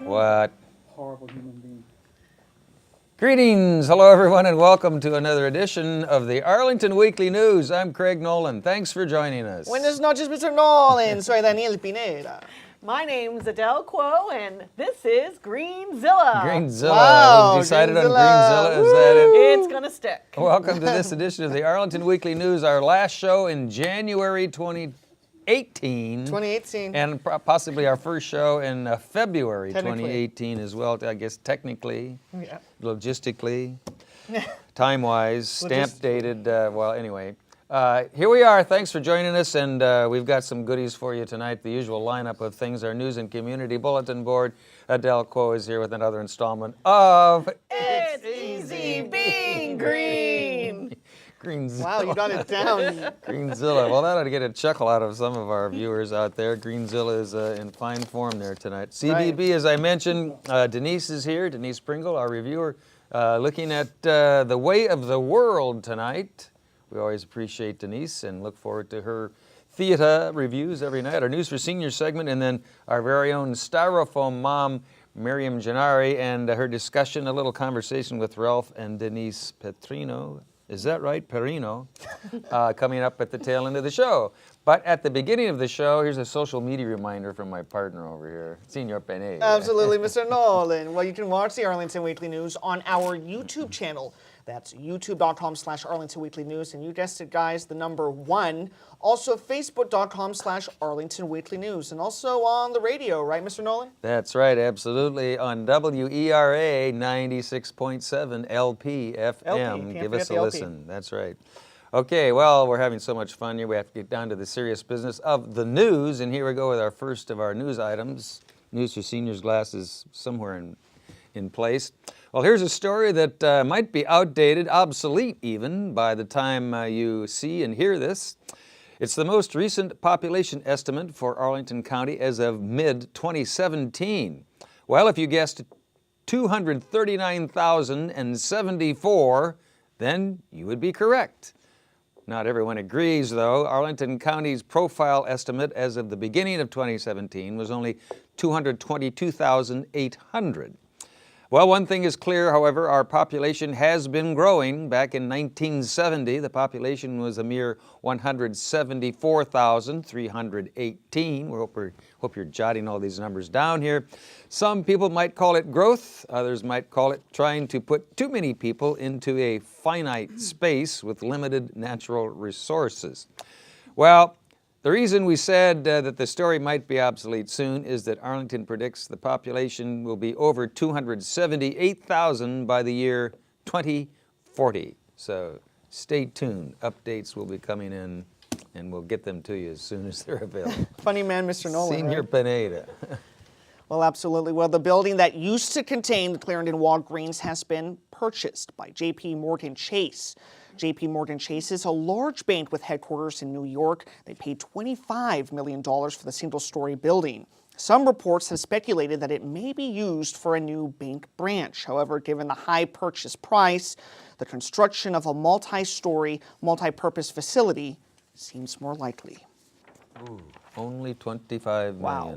What? Horrible human being. Greetings, hello everyone, and welcome to another edition of the Arlington Weekly News. I'm Craig Nolan. Thanks for joining us. Buenas noches, Mr. Nolan. Soy Daniel Pineda. My name's Adele Quo, and this is Greenzilla. Greenzilla. Wow, We've decided on Greenzilla. Greenzilla. Is that it? It's gonna stick. Welcome to this edition of the Arlington Weekly News, our last show in January 2018. 2018. And possibly our first show in February Technically. 2018 as well, I guess technically, Yeah. logistically, time-wise, stamp dated, well, anyway. Here we are. Thanks for joining us, and we've got some goodies for you tonight. The usual lineup of things, our news and community bulletin board. Adele Quo is here with another installment of It's easy being green. Greenzilla. Wow, you got it down. Greenzilla. Well, that ought to get a chuckle out of some of our viewers out there. Greenzilla is in fine form there tonight. CBB, as I mentioned, Denise is here. Denise Pringle, our reviewer, looking at the way of the world tonight. We always appreciate Denise and look forward to her theater reviews every night. Our News for Seniors segment, and then our very own styrofoam mom, Miriam Gennari, and her discussion, a little conversation with Ralph and Denise Perrino. Is that right? Perrino, coming up at the tail end of the show. But at the beginning of the show, here's a social media reminder from my partner over here, Senor Pene. Absolutely, Mr. Nolan. Well, you can watch the Arlington Weekly News on our YouTube channel. That's youtube.com/Arlington Weekly News. And you guessed it, guys, the number 1. Also, facebook.com/Arlington Weekly News. And also on the radio, right, Mr. Nolan? That's right, absolutely. On WERA 96.7 LP FM. Give us a listen. That's right. Okay, well, we're having so much fun here. We have to get down to the serious business of the news. And here we go with our first of our news items. News for Seniors glasses somewhere in place. Well, here's a story that might be outdated, obsolete even, by the time you see and hear this. It's the most recent population estimate for Arlington County as of mid-2017. Well, if you guessed 239,074, then you would be correct. Not everyone agrees, though. Arlington County's profile estimate as of the beginning of 2017 was only 222,800. Well, one thing is clear, however, our population has been growing. Back in 1970, the population was a mere 174,318. We hope you're jotting all these numbers down here. Some people might call it growth. Others might call it trying to put too many people into a finite space with limited natural resources. Well, the reason we said that the story might be obsolete soon is that Arlington predicts the population will be over 278,000 by the year 2040. So stay tuned. Updates will be coming in, and we'll get them to you as soon as they're available. Funny man, Mr. Nolan. Senor Right? Pineda. Well, absolutely. Well, the building that used to contain the Clarendon Walgreens has been purchased by J.P. Morgan Chase. J.P. Morgan Chase is a large bank with headquarters in New York. They paid $25 million for the single-story building. Some reports have speculated that it may be used for a new bank branch. However, given the high purchase price, the construction of a multi-story, multi-purpose facility seems more likely. Ooh, only $25 million. Wow.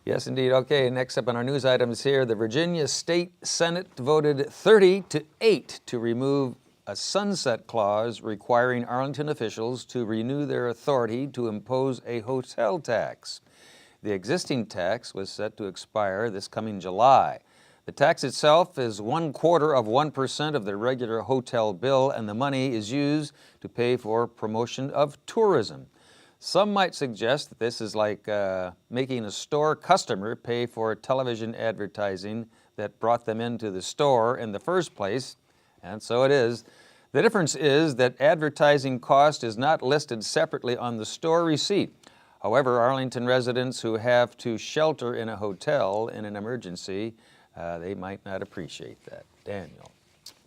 Yes, indeed. Okay, next up on our news items here, the Virginia State Senate voted 30-8 to remove a sunset clause requiring Arlington officials to renew their authority to impose a hotel tax. The existing tax was set to expire this coming July. The tax itself is 0.25% of the regular hotel bill, and the money is used to pay for promotion of tourism. Some might suggest that this is like making a store customer pay for television advertising that brought them into the store in the first place, and so it is. The difference is that advertising cost is not listed separately on the store receipt. However, Arlington residents who have to shelter in a hotel in an emergency, they might not appreciate that. Daniel.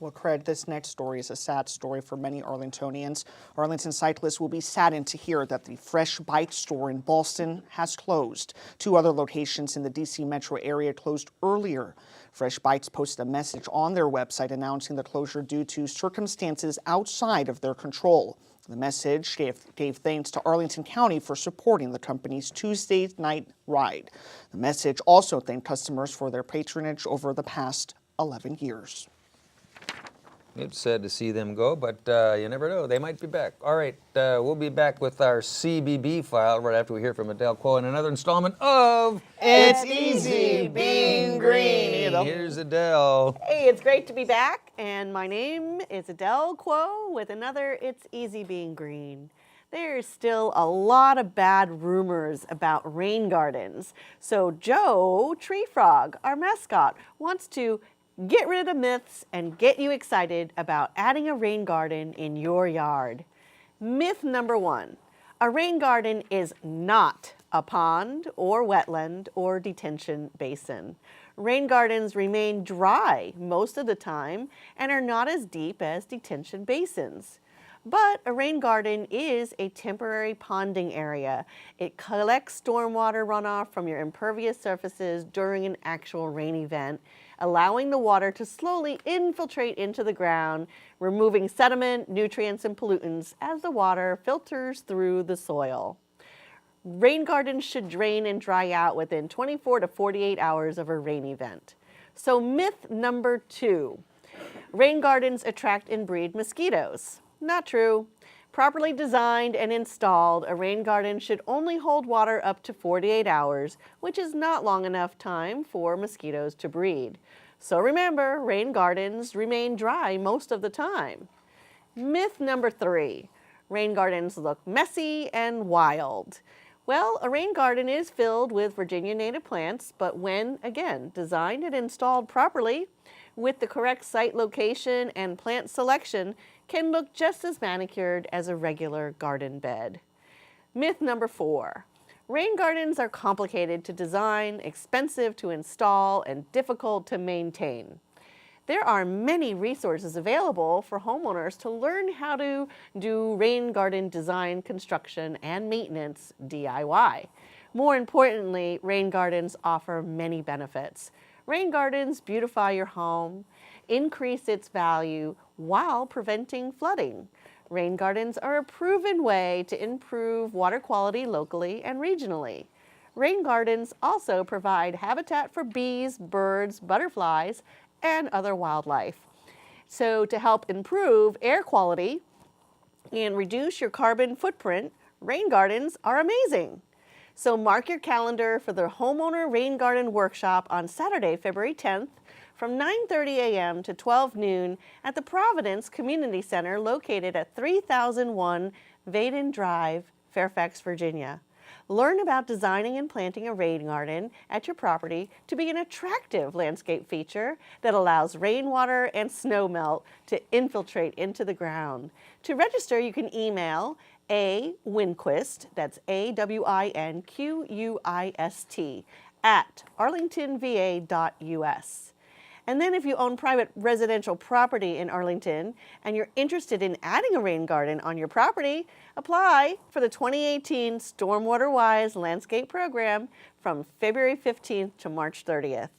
Well, Craig, this next story is a sad story for many Arlingtonians. Arlington cyclists will be saddened to hear that the Fresh Bite store in Ballston has closed. 2 other locations in the D.C. metro area closed earlier. Fresh Bites posted a message on their website announcing the closure due to circumstances outside of their control. The message gave thanks to Arlington County for supporting the company's Tuesday night ride. The message also thanked customers for their patronage over the past 11 years. It's sad to see them go, but you never know. They might be back. All right, we'll be back with our CBB file right after we hear from Adele Quo in another installment of It's Easy Being Green. Here's Adele. Hey, it's great to be back, and my name is Adele Quo with another It's Easy Being Green. There's still a lot of bad rumors about rain gardens. So Joe Tree Frog, our mascot, wants to get rid of myths and get you excited about adding a rain garden in your yard. Myth number 1, a rain garden is not a pond or wetland or detention basin. Rain gardens remain dry most of the time and are not as deep as detention basins. But a rain garden is a temporary ponding area. It collects stormwater runoff from your impervious surfaces during an actual rain event, allowing the water to slowly infiltrate into the ground, removing sediment, nutrients, and pollutants as the water filters through the soil. Rain gardens should drain and dry out within 24 to 48 hours of a rain event. So myth number 2, rain gardens attract and breed mosquitoes. Not true. Properly designed and installed, a rain garden should only hold water up to 48 hours, which is not long enough time for mosquitoes to breed. So remember, rain gardens remain dry most of the time. Myth number 3, rain gardens look messy and wild. Well, a rain garden is filled with Virginia native plants, but when, again, designed and installed properly, with the correct site location and plant selection, can look just as manicured as a regular garden bed. Myth number 4, rain gardens are complicated to design, expensive to install, and difficult to maintain. There are many resources available for homeowners to learn how to do rain garden design, construction, and maintenance DIY. More importantly, rain gardens offer many benefits. Rain gardens beautify your home, increase its value while preventing flooding. Rain gardens are a proven way to improve water quality locally and regionally. Rain gardens also provide habitat for bees, birds, butterflies, and other wildlife. So to help improve air quality and reduce your carbon footprint, rain gardens are amazing. So mark your calendar for the Homeowner Rain Garden Workshop on Saturday, February 10th from 9:30 a.m. to 12 noon at the Providence Community Center located at 3001 Vaden Drive, Fairfax, Virginia. Learn about designing and planting a rain garden at your property to be an attractive landscape feature that allows rainwater and snow melt to infiltrate into the ground. To register, you can email A.Winquist, that's AWINQUIST, at arlingtonva.us. And then if you own private residential property in Arlington and you're interested in adding a rain garden on your property, apply for the 2018 Stormwater Wise Landscape Program from February 15th to March 30th.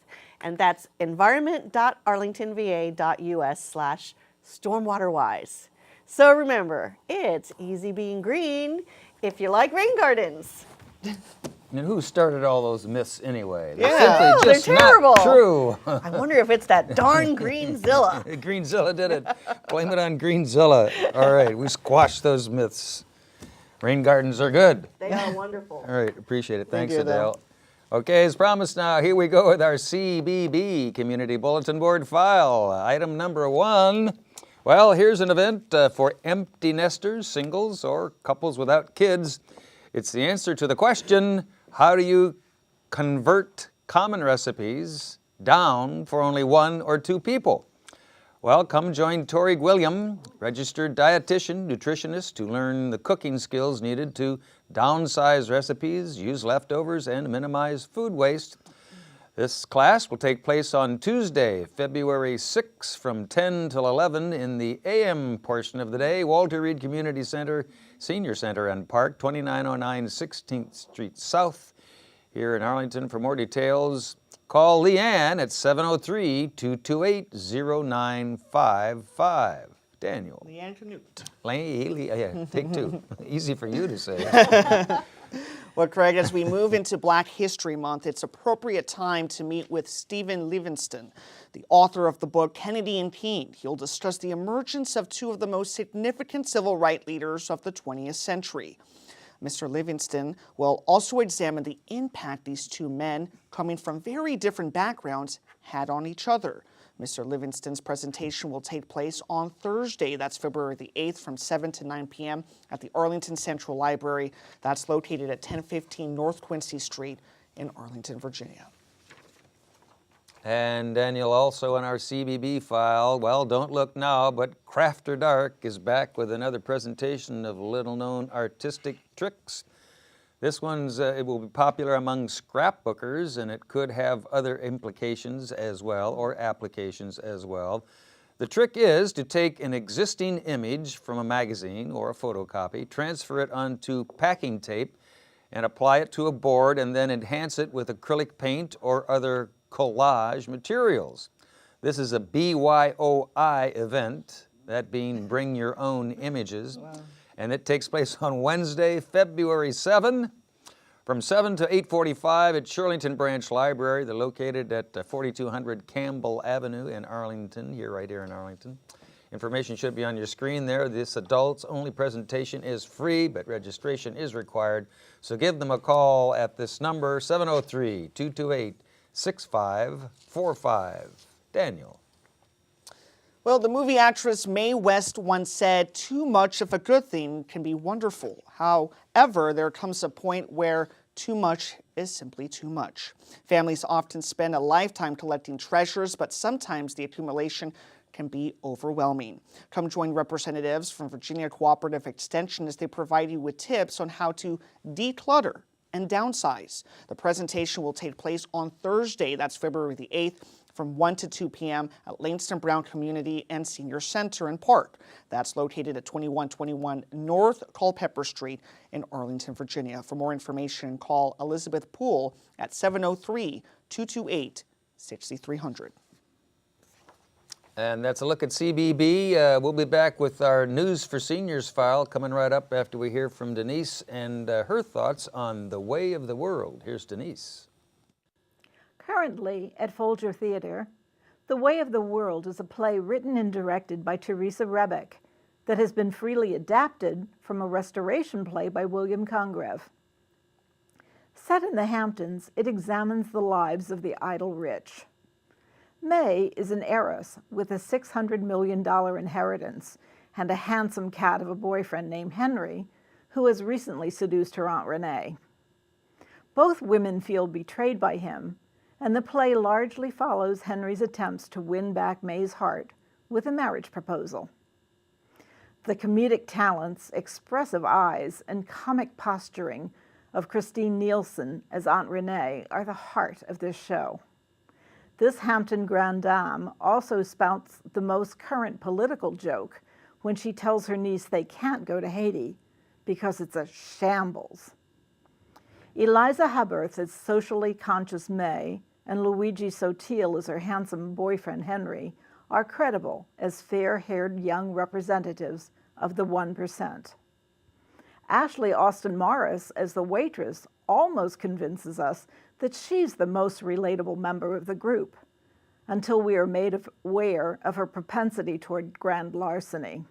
And that's environment.arlingtonva.us/stormwaterwise. So remember, it's easy being green if you like rain gardens. And who started all those myths anyway? Yeah. Simply They're just terrible. Not true. I wonder if it's that darn Greenzilla. Greenzilla did it. Blame it on Greenzilla. All right, we squashed those myths. Rain gardens are good. They are wonderful. All right, appreciate it. Thanks, you, Adele. Adele. Okay, as promised now, here we go with our CBB, Community Bulletin Board file. Item number 1. Well, here's an event for empty nesters, singles, or couples without kids. It's the answer to the question, how do you convert common recipes down for only 1 or 2 people? Well, come join Tori Gwilliam, registered dietitian, nutritionist, to learn the cooking skills needed to downsize recipes, use leftovers, and minimize food waste. This class will take place on Tuesday, February 6 from 10 till 11 in the AM portion of the day, Walter Reed Community Center, Senior Center and Park, 2909 16th Street South here in Arlington. For more details, call Leanne at 703-228-0955. Daniel. Leanne Canute. Yeah, take two. Easy for you to say. Well, Craig, as we move into Black History Month, it's appropriate time to meet with Stephen Livingston, the author of the book Kennedy and King. He'll discuss the emergence of two of the most significant civil rights leaders of the 20th century. Mr. Livingston will also examine the impact these two men, coming from very different backgrounds, had on each other. Mr. Livingston's presentation will take place on Thursday, that's February the 8th, from 7 to 9 p.m. at the Arlington Central Library. That's located at 1015 North Quincy Street in Arlington, Virginia. And Daniel, also in our CBB file, well, don't look now, but Crafter Dark is back with another presentation of little-known artistic tricks. This one's, it will be popular among scrapbookers, and it could have other implications as well, or applications as well. The trick is to take an existing image from a magazine or a photocopy, transfer it onto packing tape, and apply it to a board, and then enhance it with acrylic paint or other collage materials. This is a BYOI event, that being Bring Your Own Images. Wow. And it takes place on Wednesday, February 7, from 7 to 8:45 at Shirlington Branch Library. They're located at 4200 Campbell Avenue in Arlington, right here in Arlington. Information should be on your screen there. This adults-only presentation is free, but registration is required. So give them a call at this number, 703-228-6545. Daniel. Well, the movie actress Mae West once said, "Too much of a good thing can be wonderful. However, there comes a point where too much is simply too much." Families often spend a lifetime collecting treasures, but sometimes the accumulation can be overwhelming. Come join representatives from Virginia Cooperative Extension as they provide you with tips on how to declutter and downsize. The presentation will take place on Thursday, that's February the 8th, from 1 to 2 p.m. at Langston Brown Community and Senior Center and Park. That's located at 2121 North Culpeper Street in Arlington, Virginia. For more information, call Elizabeth Poole at 703-228-6300. And that's a look at CBB. We'll be back with our News for Seniors file coming right up after we hear from Denise and her thoughts on The Way of the World. Here's Denise. Currently at Folger Theater, The Way of the World is a play written and directed by Teresa Rebeck that has been freely adapted from a restoration play by William Congreve. Set in the Hamptons, it examines the lives of the idle rich. May is an heiress with a $600 million inheritance and a handsome cat of a boyfriend named Henry, who has recently seduced her Aunt Renee. Both women feel betrayed by him, and the play largely follows Henry's attempts to win back May's heart with a marriage proposal. The comedic talents, expressive eyes, and comic posturing of Christine Nielsen as Aunt Renee are the heart of this show. This Hampton grande dame also spouts the most current political joke when she tells her niece they can't go to Haiti because it's a shambles. Eliza Haberth as socially conscious May and Luigi Sotil as her handsome boyfriend Henry are credible as fair-haired young representatives of the 1%. Ashley Austin Morris as the waitress almost convinces us that she's the most relatable member of the group, until we are made aware of her propensity toward grand larceny.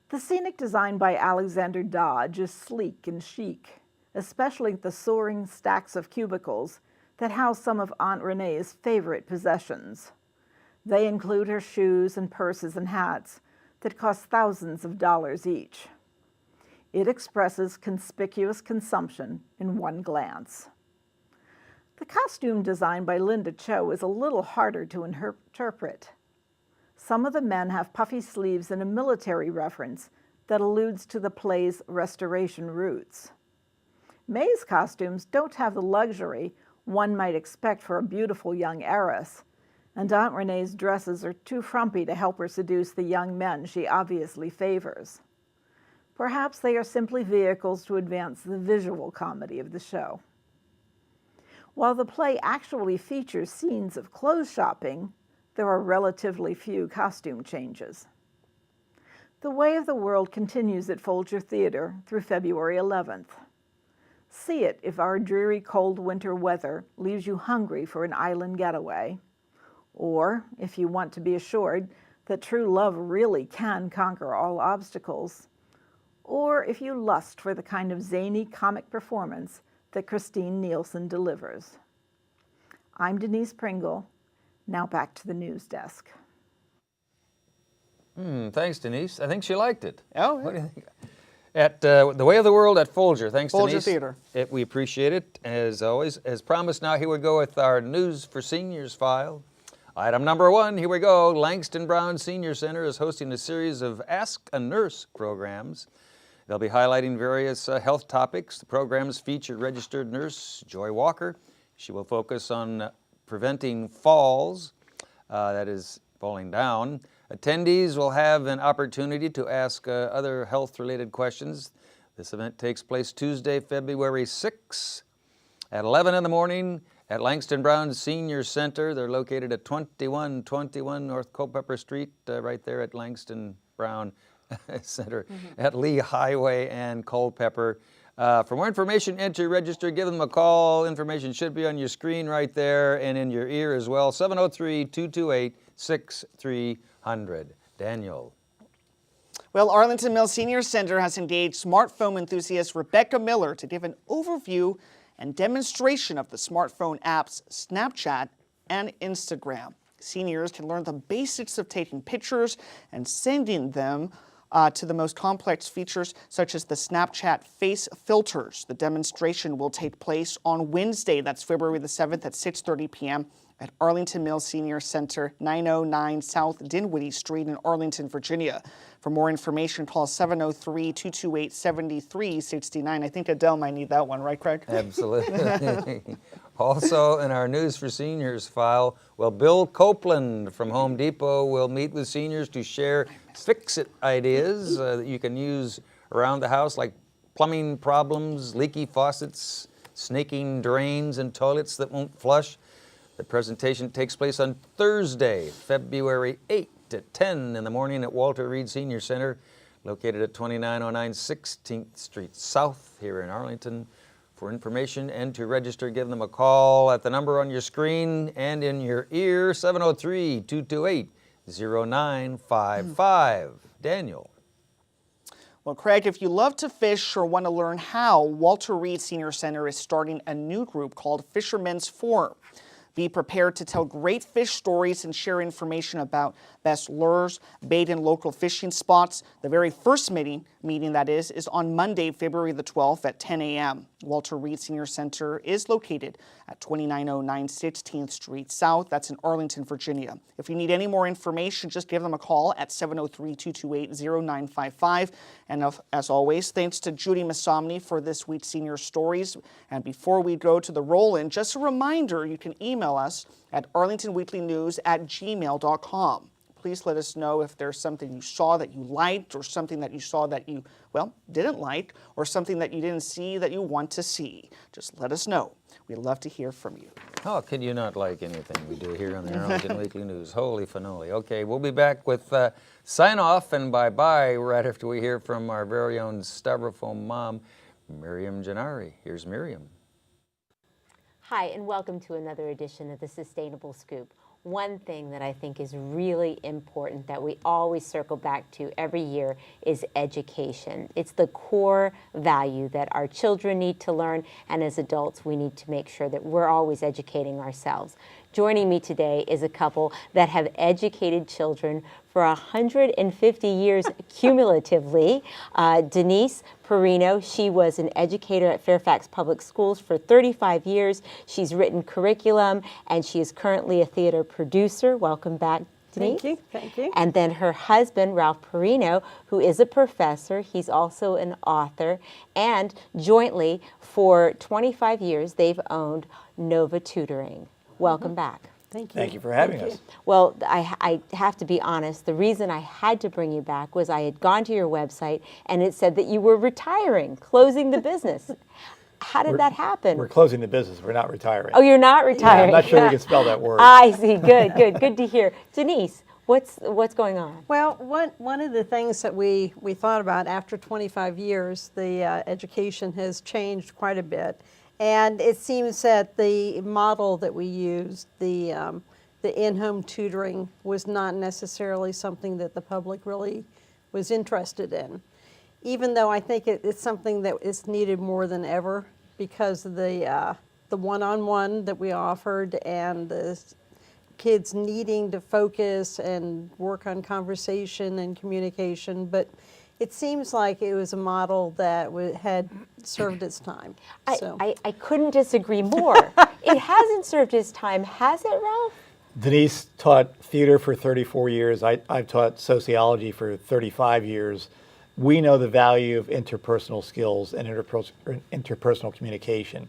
The scenic design by Alexander Dodge is sleek and chic, especially the soaring stacks of cubicles that house some of Aunt Renee's favorite possessions. They include her shoes and purses and hats that cost thousands of dollars each. It expresses conspicuous consumption in one glance. The costume design by Linda Cho is a little harder to interpret. Some of the men have puffy sleeves and a military reference that alludes to the play's restoration roots. May's costumes don't have the luxury one might expect for a beautiful young heiress, and Aunt Renee's dresses are too frumpy to help her seduce the young men she obviously favors. Perhaps they are simply vehicles to advance the visual comedy of the show. While the play actually features scenes of clothes shopping, there are relatively few costume changes. The Way of the World continues at Folger Theater through February 11th. See it if our dreary cold winter weather leaves you hungry for an island getaway, or if you want to be assured that true love really can conquer all obstacles, or if you lust for the kind of zany comic performance that Christine Nielsen delivers. I'm Denise Pringle. Now back to the news desk. Thanks, Denise. I think she liked it. Oh, What do you think? At The Way of the World at Folger. Thanks, Folger Denise. Theater. We appreciate it, as always. As promised, now here we go with our News for Seniors file. Item number 1, here we go. Langston Brown Senior Center is hosting a series of Ask a Nurse programs. They'll be highlighting various health topics. The programs feature registered nurse Joy Walker. She will focus on preventing falls, that is falling down. Attendees will have an opportunity to ask other health-related questions. This event takes place Tuesday, February 6th at 11 in the morning at Langston Brown Senior Center. They're located at 2121 North Culpeper Street, right there at Langston Brown Center at Lee Highway and Culpeper. For more information, enter, register, give them a call. Information should be on your screen right there and in your ear as well. 703-228-6300. Daniel. Well, Arlington Mills Senior Center has engaged smartphone enthusiast Rebecca Miller to give an overview and demonstration of the smartphone apps Snapchat and Instagram. Seniors can learn the basics of taking pictures and sending them to the most complex features such as the Snapchat face filters. The demonstration will take place on Wednesday, that's February the 7th at 6:30 p.m. at Arlington Mills Senior Center, 909 South Dinwiddie Street in Arlington, Virginia. For more information, call 703-228-7369. I think Adele might need that one, right, Craig? Absolutely. Also in our News for Seniors file, well, Bill Copeland from Home Depot will meet with seniors to share fix-it ideas that you can use around the house, like plumbing problems, leaky faucets, snaking drains and toilets that won't flush. The presentation takes place on Thursday, February 8th at 10 in the morning at Walter Reed Senior Center, located at 2909 16th Street South here in Arlington. For information and to register, give them a call at the number on your screen and in your ear, 703-228-0955. Daniel. Well, Craig, if you love to fish or want to learn how, Walter Reed Senior Center is starting a new group called Fishermen's Forum. Be prepared to tell great fish stories and share information about best lures, bait, and local fishing spots. The very first meeting that is on Monday, February the 12th at 10 a.m. Walter Reed Senior Center is located at 2909 16th Street South. That's in Arlington, Virginia. If you need any more information, just give them a call at 703-228-0955. And as always, thanks to Judy Masomny for this week's Senior Stories. And before we go to the roll-in, just a reminder, you can email us at arlingtonweeklynews@gmail.com. Please let us know if there's something you saw that you liked, or something that you saw that you, well, didn't like, or something that you didn't see that you want to see. Just let us know. We'd love to hear from you. How could you not like anything we do here on the Arlington Weekly News? Holy fanoli. Okay, we'll be back with sign off and bye-bye right after we hear from our very own Styrofoam mom, Miriam Gennari. Here's Miriam. Hi, and welcome to another edition of the Sustainable Scoop. One thing that I think is really important that we always circle back to every year is education. It's the core value that our children need to learn, and as adults we need to make sure that we're always educating ourselves. Joining me today is a couple that have educated children for 150 years cumulatively. Denise Perrino, she was an educator at Fairfax Public Schools for 35 years. She's written curriculum, and she is currently a theater producer. Welcome back, Denise. Thank you. Thank you. And then her husband, Ralph Perrino, who is a professor. He's also an author. And jointly, for 25 years, they've owned Nova Tutoring. Welcome back. Thank you. Thank you for having us. Well, I have to be honest. The reason I had to bring you back was I had gone to your website and it said that you were retiring, closing the business. How did that happen? We're closing the business. We're not retiring. Oh, you're not Yeah, retiring. I'm not sure we can spell that word. I see. Good to hear. Denise, what's going on? Well, one of the things that we thought about after 25 years, the education has changed quite a bit. And it seems that the model that we used, the in-home tutoring, was not necessarily something that the public really was interested in. Even though I think it's something that is needed more than ever because of the one-on-one that we offered and the kids needing to focus and work on conversation and communication. But it seems like it was a model that had served its time. I couldn't disagree more. It hasn't served its time, has it, Ralph? Denise taught theater for 34 years. I've taught sociology for 35 years. We know the value of interpersonal skills and interpersonal communication.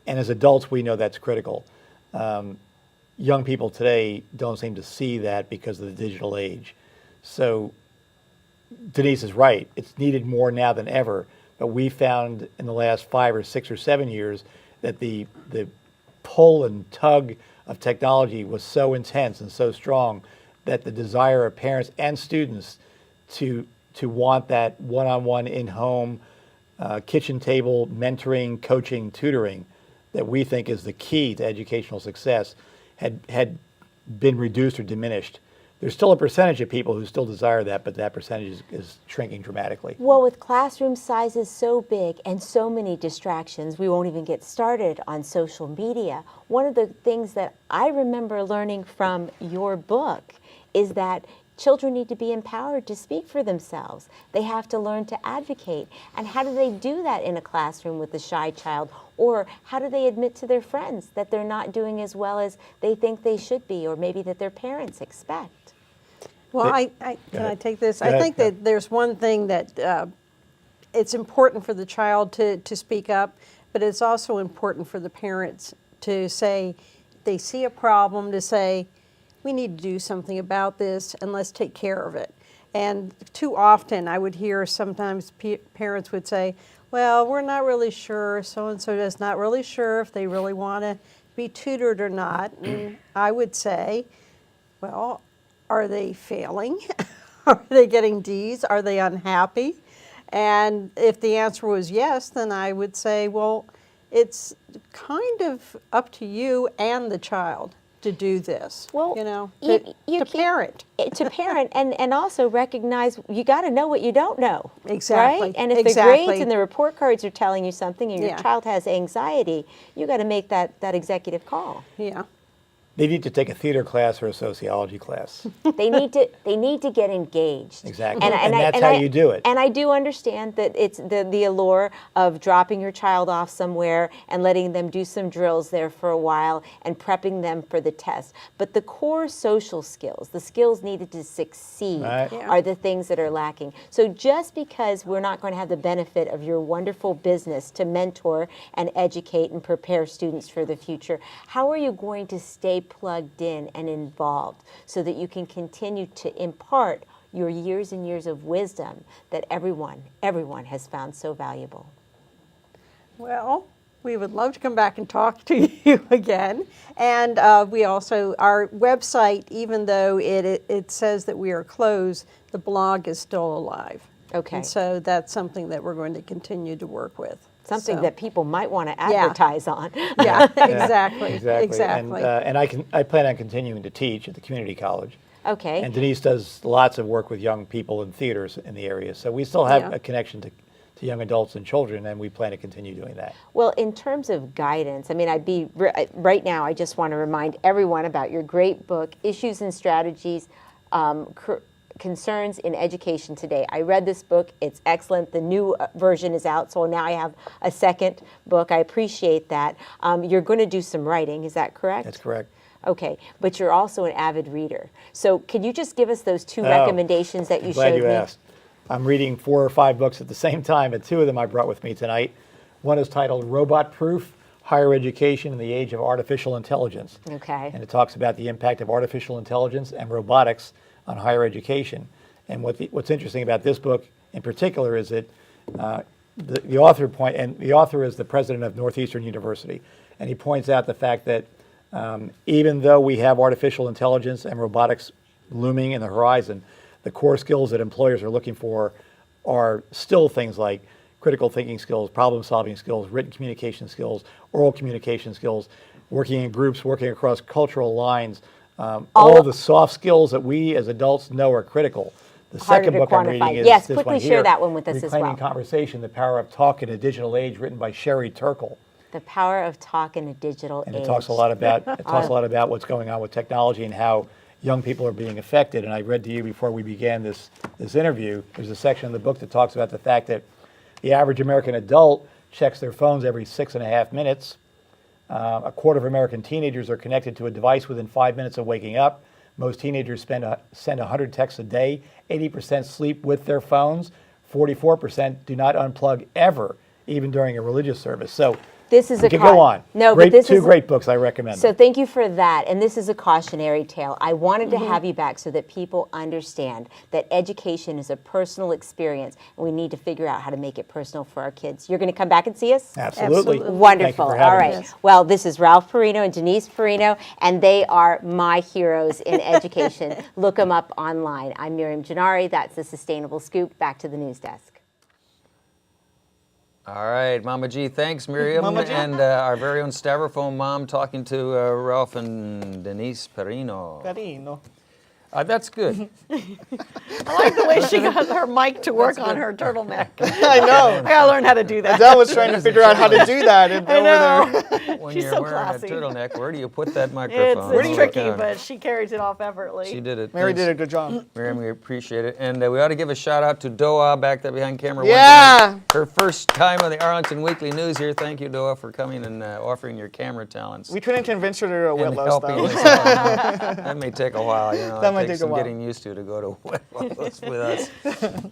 And as adults, we know that's critical. Young people today don't seem to see that because of the digital age. So Denise is right. It's needed more now than ever. But we found in the last 5 or 6 or 7 years that the pull and tug of technology was so intense and so strong that the desire of parents and students to want that one-on-one in-home kitchen table mentoring, coaching, tutoring that we think is the key to educational success had been reduced or diminished. There's still a percentage of people who still desire that, but that percentage is shrinking dramatically. Well, with classroom sizes so big and so many distractions, we won't even get started on social media. One of the things that I remember learning from your book is that children need to be empowered to speak for themselves. They have to learn to advocate. And how do they do that in a classroom with a shy child? Or how do they admit to their friends that they're not doing as well as they think they should be, or maybe that their parents expect? Well, can I take this? Go I ahead. think that there's one thing that it's important for the child to speak up, but it's also important for the parents to say, they see a problem, to say, we need to do something about this and let's take care of it. And too often I would hear sometimes parents would say, well, we're not really sure, so-and-so is not really sure if they really want to be tutored or not. And I would say, well, are they failing? Are they getting D's? Are they unhappy? And if the answer was yes, then I would say, well, it's kind of up to you and the child to do this. Well, you know, you to can't- parent. To parent and also recognize you got to know what you don't know. Exactly, Right? And if the exactly. grades and the report cards are telling you something and your Yeah. child has anxiety, you got to make that executive call. Yeah. They need to take a theater class or a sociology class. They need to get engaged. Exactly. And that's how you do it. And I do understand that it's the allure of dropping your child off somewhere and letting them do some drills there for a while and prepping them for the test. But the core social skills, the skills needed to succeed, Right. Yeah. are the things that are lacking. So just because we're not going to have the benefit of your wonderful business to mentor and educate and prepare students for the future, how are you going to stay plugged in and involved so that you can continue to impart your years and years of wisdom that everyone has found so valuable? Well, we would love to come back and talk to you again. And we also, our website, even though it says that we are closed, the blog is still alive. Okay. And so that's something that we're going to continue to work with. Something So- that people might want to Yeah. advertise on. Yeah, exactly. Exactly. And I plan on continuing to teach at the community college. Okay. And Denise does lots of work with young people in theaters in the area. So we still have Yeah. a connection to young adults and children, and we plan to continue doing that. Well, in terms of guidance, I mean, right now, I just want to remind everyone about your great book, Issues and Strategies, concerns in education today. I read this book. It's excellent. The new version is out, so now I have a second book. I appreciate that. You're going to do some writing. Is that correct? That's correct. Okay, but you're also an avid reader. So could you just give us those two recommendations that you Glad showed you me? asked. I'm reading 4 or 5 books at the same time, and 2 of them I brought with me tonight. One is titled Robot Proof: Higher Education in the Age of Artificial Intelligence. Okay. And it talks about the impact of artificial intelligence and robotics on higher education. And what's interesting about this book in particular is that the author is the president of Northeastern University, and he points out the fact that even though we have artificial intelligence and robotics looming in the horizon, the core skills that employers are looking for are still things like critical thinking skills, problem-solving skills, written communication skills, oral communication skills, working in groups, working across cultural lines, all the soft skills that we as adults know are critical. The Harder second to book I'm quantify. reading is Yes, this quickly one share here, that one with us as Reclaiming well. Conversation: The Power of Talk in a Digital Age, written by Sherry Turkle. The Power of Talk in a Digital And Age. it talks a lot about what's going on with technology and how young people are being affected. And I read to you before we began this interview, there's a section in the book that talks about the fact that the average American adult checks their phones every 6.5 minutes. A quarter of American teenagers are connected to a device within 5 minutes of waking up. Most teenagers send 100 texts a day. 80% sleep with their phones. 44% do not unplug ever, even during a religious service. So This is we a could go on. No, great, but this two is great books I recommend. So thank you for that. And this is a cautionary tale. I wanted Mm-hmm. to have you back so that people understand that education is a personal experience, and we need to figure out how to make it personal for our kids. You're going to come back and see us? Absolutely. Wonderful. Thank you for All having right. me. Well, this is Ralph Perrino and Denise Perrino, and they are my heroes in education. Look them up online. I'm Miriam Gennari. That's the Sustainable Scoop. Back to the news desk. All right, Mama G, thanks, Miriam. Mama G. And our very own Styrofoam mom talking to Ralph and Denise Perrino. Perrino. That's good. I like the way she got her mic to work on her turtleneck. I know. I gotta learn how to do that. Adele was trying to figure out how to do that over there. When She's you're so wearing classy. a turtleneck, where do you put that microphone? It's Holy tricky, cow. but she carries it off effortlessly. She did it. Mary Thanks, did a good job. Miriam, we appreciate it. And we ought to give a shout out to Doa back there behind camera. one Yeah. tonight. Her first time on the Arlington Weekly News here. Thank you, Doa, for coming and offering your camera talents. We couldn't convince her to do a and Whitlow helping though. us out. That may take a while, you know. That It might takes take a some while. getting used to go to Whitlow's with us.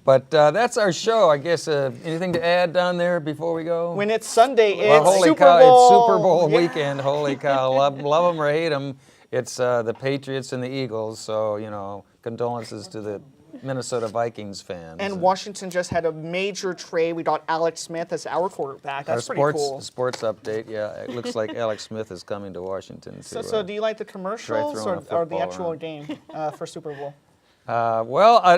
But that's our show. I guess anything to add down there before we go? When it's Sunday, Well, it's holy Super cow! Bowl. It's Super Bowl Yeah. weekend. Holy cow! Love them or hate them, it's the Patriots and the Eagles. So condolences to the Minnesota Vikings fans. And Washington just had a major trade. We got Alex Smith as our quarterback. That's our pretty cool. sports update. Yeah, it looks like Alex Smith is coming to Washington. So do you like the commercials throwing a or the football actual around. game for Super Bowl?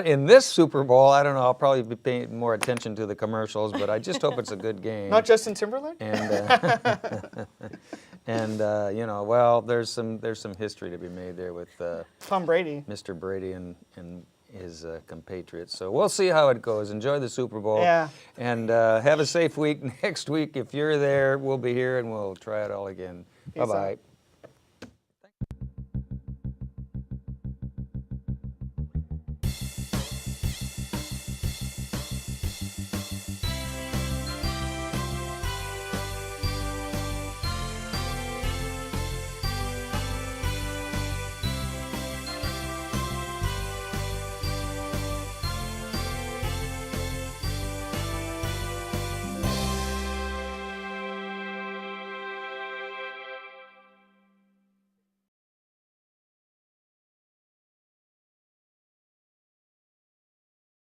In this Super Bowl, I don't know. I'll probably be paying more attention to the commercials, but I just hope it's a good game. Not Justin Timberlake? And well, there's some history to be made there with Tom Brady. Mr. Brady and his compatriots. So we'll see how it goes. Enjoy the Super Bowl. Yeah. And have a safe week. Next week, if you're there, we'll be here and we'll try it all again. Peace out. Bye-bye.